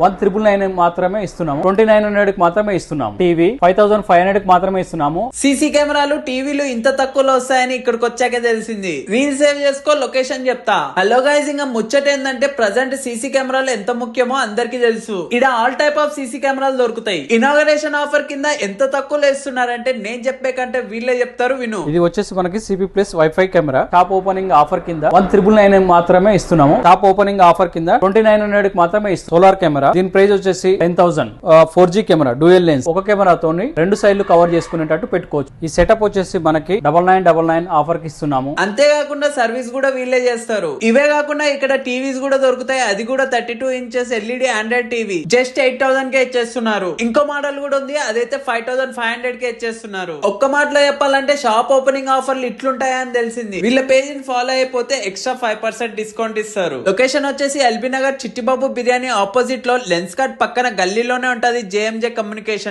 1,999 మాత్రమే ఇస్తున్నాము. 2,900 మాత్రమే ఇస్తున్నాము. టీవీ 5,500 మాత్రమే ఇస్తున్నాము. సీసీ కెమెరాలు టీవీలు ఇంత తక్కువలో వస్తాయని ఇక్కడికి వచ్చాకే తెలిసింది. రీల్ సేవ్ చేసుకో, లొకేషన్ చెప్తా. హలో గైస్, ఇంకా ముచ్చట ఏంటంటే ప్రజెంట్ సీసీ కెమెరాలు ఎంత ముఖ్యమో అందరికి తెలుసు. ఇక్కడ ఆల్ టైప్ ఆఫ్ సీసీ కెమెరాలు దొరుకుతాయి. ఇనాగరేషన్ ఆఫర్ కింద ఎంత తక్కువలో ఇస్తున్నారంటే నేను చెప్పే కంటే వీళ్ళే చెప్తారు, విను. ఇది వచ్చేసి మనకి CP plus wifi camera. Top opening offer కింద 1,999 మాత్రమే ఇస్తున్నాము. టాప్ ఓపెనింగ్ ఆఫర్ కింద 2,900 మాత్రమే ఇస్తున్నాం. సోలార్ కెమెరా, దీని ప్రైస్ వచ్చేసి 10,000. 4G camera, dual lens. ఒక కెమెరాతోని 2 సైడ్లు కవర్ చేసుకునేటట్టు పెట్టుకోవచ్చు. ఈ సెటప్ వచ్చేసి మనకి 9999 ఆఫర్ కి ఇస్తున్నాము. అంతేకాకుండా సర్వీస్ కూడా వీళ్ళే చేస్తారు. ఇవే కాకుండా ఇక్కడ టీవీస్ కూడా దొరుకుతాయి. అది కూడా 32 inches LED Android TV just 8,000 కే ఇచ్చేస్తున్నారు. ఇంకో మోడల్ కూడా ఉంది, అదైతే 5,500 కే ఇచ్చేస్తున్నారు. ఒక్క మాటలో చెప్పాలంటే షాప్ ఓపెనింగ్ ఆఫర్లు ఇట్లుంటాయా అని తెలిసింది. వీళ్ళ పేజీని ఫాలో అయిపోతే ఎక్స్ట్రా 5% డిస్కౌంట్ ఇస్తారు. లొకేషన్ వచ్చేసి ఎల్బీ నగర్ చిట్టిబాబు బిర్యానీ ఆపోజిట్ లో లెన్స్ కార్డ్ పక్కన గల్లీలోనే ఉంటది JMJ కమ్యూనికేషన్.